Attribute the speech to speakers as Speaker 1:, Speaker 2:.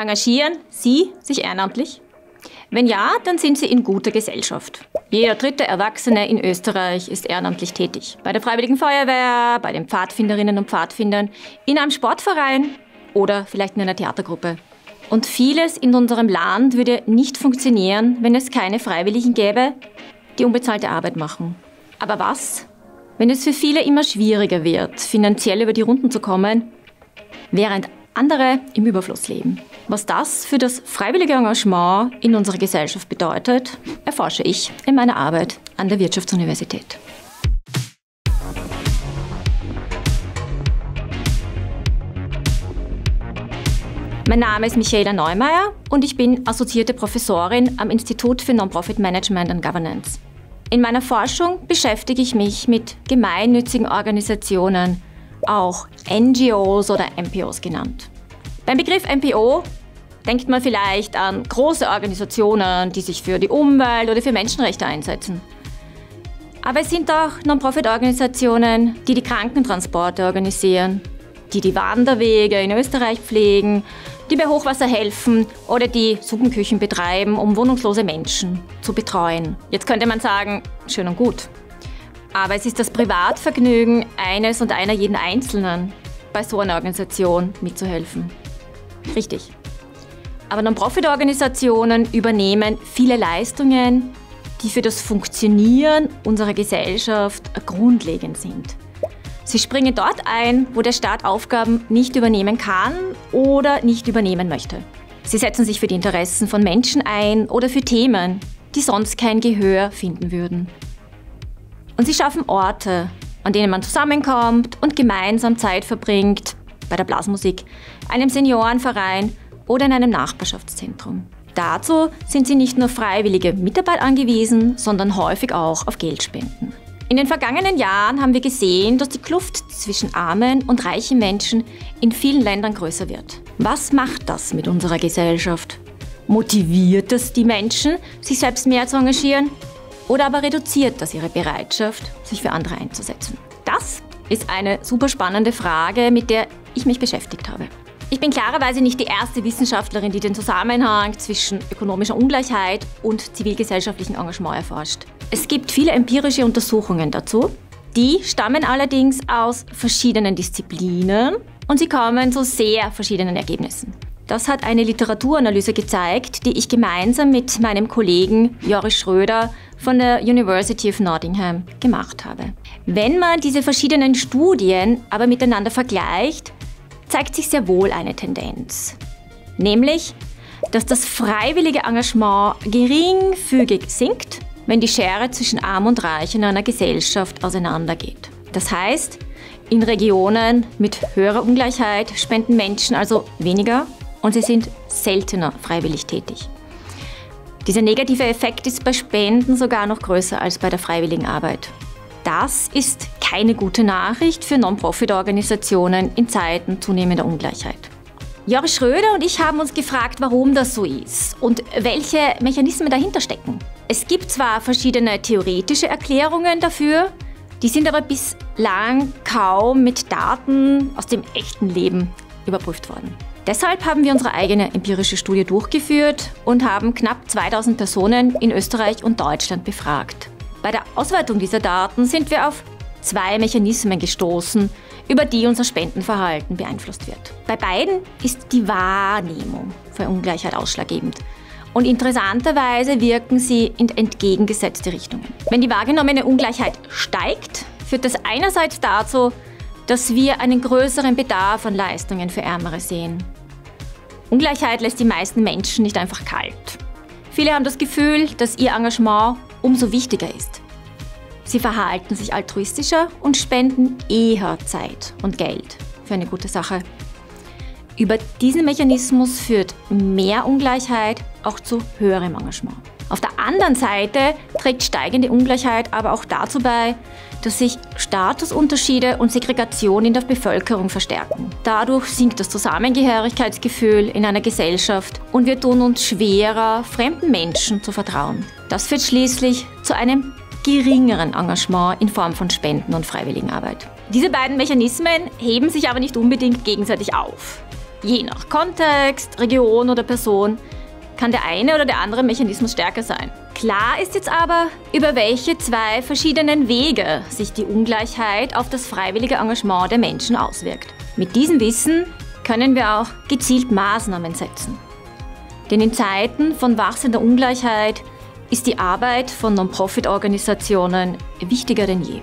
Speaker 1: Engagieren Sie sich ehrenamtlich? Wenn ja, dann sind Sie in guter Gesellschaft. Jeder dritte Erwachsene in Österreich ist ehrenamtlich tätig. Bei der Freiwilligen Feuerwehr, bei den Pfadfinderinnen und Pfadfindern, in einem Sportverein oder vielleicht in einer Theatergruppe. Und vieles in unserem Land würde nicht funktionieren, wenn es keine Freiwilligen gäbe, die unbezahlte Arbeit machen. Aber was, wenn es für viele immer schwieriger wird, finanziell über die Runden zu kommen, während andere im Überfluss leben? Was das für das freiwillige Engagement in unserer Gesellschaft bedeutet, erforsche ich in meiner Arbeit an der Wirtschaftsuniversität. Mein Name ist Michaela Neumeier und ich bin assoziierte Professorin am Institut für Non-Profit Management and Governance. In meiner Forschung beschäftige ich mich mit gemeinnützigen Organisationen, auch NGOs oder NPOs genannt. Beim Begriff NPO denkt man vielleicht an große Organisationen, die sich für die Umwelt oder für Menschenrechte einsetzen. Aber es sind auch Non-Profit-Organisationen, die die Krankentransporte organisieren, die die Wanderwege in Österreich pflegen, die bei Hochwasser helfen oder die Suppenküchen betreiben, um wohnungslose Menschen zu betreuen. Jetzt könnte man sagen, schön und gut. Aber es ist das Privatvergnügen eines und einer jeden Einzelnen, bei so einer Organisation mitzuhelfen. Richtig. Aber Non-Profit-Organisationen übernehmen viele Leistungen, die für das Funktionieren unserer Gesellschaft grundlegend sind. Sie springen dort ein, wo der Staat Aufgaben nicht übernehmen kann oder nicht übernehmen möchte. Sie setzen sich für die Interessen von Menschen ein oder für Themen, die sonst kein Gehör finden würden. Und sie schaffen Orte, an denen man zusammenkommt und gemeinsam Zeit verbringt, bei der Blasmusik, einem Seniorenverein oder in einem Nachbarschaftszentrum. Dazu sind sie nicht nur freiwillige Mitarbeit angewiesen, sondern häufig auch auf Geldspenden. In den vergangenen Jahren haben wir gesehen, dass die Kluft zwischen armen und reichen Menschen in vielen Ländern größer wird. Was macht das mit unserer Gesellschaft? Motiviert es die Menschen, sich selbst mehr zu engagieren? Oder aber reduziert das ihre Bereitschaft, sich für andere einzusetzen? Das ist eine super spannende Frage, mit der ich mich beschäftigt habe. Ich bin klarerweise nicht die erste Wissenschaftlerin, die den Zusammenhang zwischen ökonomischer Ungleichheit und zivilgesellschaftlichem Engagement erforscht. Es gibt viele empirische Untersuchungen dazu. Die stammen allerdings aus verschiedenen Disziplinen und sie kommen zu sehr verschiedenen Ergebnissen. Das hat eine Literaturanalyse gezeigt, die ich gemeinsam mit meinem Kollegen Joris Schröder von der University of Nottingham gemacht habe. Wenn man diese verschiedenen Studien aber miteinander vergleicht, zeigt sich sehr wohl eine Tendenz. Nämlich, dass das freiwillige Engagement geringfügig sinkt, wenn die Schere zwischen Arm und Reich in einer Gesellschaft auseinandergeht. Das heißt, in Regionen mit höherer Ungleichheit spenden Menschen also weniger und sie sind seltener freiwillig tätig. Dieser negative Effekt ist bei Spenden sogar noch größer als bei der freiwilligen Arbeit. Das ist keine gute Nachricht für Non-Profit-Organisationen in Zeiten zunehmender Ungleichheit. Joris Schröder und ich haben uns gefragt, warum das so ist und welche Mechanismen dahinter stecken. Es gibt zwar verschiedene theoretische Erklärungen dafür, die sind aber bislang kaum mit Daten aus dem echten Leben überprüft worden. Deshalb haben wir unsere eigene empirische Studie durchgeführt und haben knapp 2000 Personen in Österreich und Deutschland befragt. Bei der Auswertung dieser Daten sind wir auf zwei Mechanismen gestoßen, über die unser Spendenverhalten beeinflusst wird. Bei beiden ist die Wahrnehmung für Ungleichheit ausschlaggebend. Und interessanterweise wirken sie in entgegengesetzte Richtungen. Wenn die wahrgenommene Ungleichheit steigt, führt das einerseits dazu, dass wir einen größeren Bedarf an Leistungen für Ärmere sehen. Ungleichheit lässt die meisten Menschen nicht einfach kalt. Viele haben das Gefühl, dass ihr Engagement umso wichtiger ist. Sie verhalten sich altruistischer und spenden eher Zeit und Geld für eine gute Sache. Über diesen Mechanismus führt mehr Ungleichheit auch zu höherem Engagement. Auf der anderen Seite trägt steigende Ungleichheit aber auch dazu bei, dass sich Statusunterschiede und Segregation in der Bevölkerung verstärken. Dadurch sinkt das Zusammengehörigkeitsgefühl in einer Gesellschaft und wir tun uns schwerer, fremden Menschen zu vertrauen. Das führt schließlich zu einem geringeren Engagement in Form von Spenden und Freiwilligenarbeit. Diese beiden Mechanismen heben sich aber nicht unbedingt gegenseitig auf. Je nach Kontext, Region oder Person kann der eine oder der andere Mechanismus stärker sein. Klar ist jetzt aber, über welche zwei verschiedenen Wege sich die Ungleichheit auf das freiwillige Engagement der Menschen auswirkt. Mit diesem Wissen können wir auch gezielt Maßnahmen setzen. Denn in Zeiten von wachsender Ungleichheit ist die Arbeit von Non-Profit-Organisationen wichtiger denn je.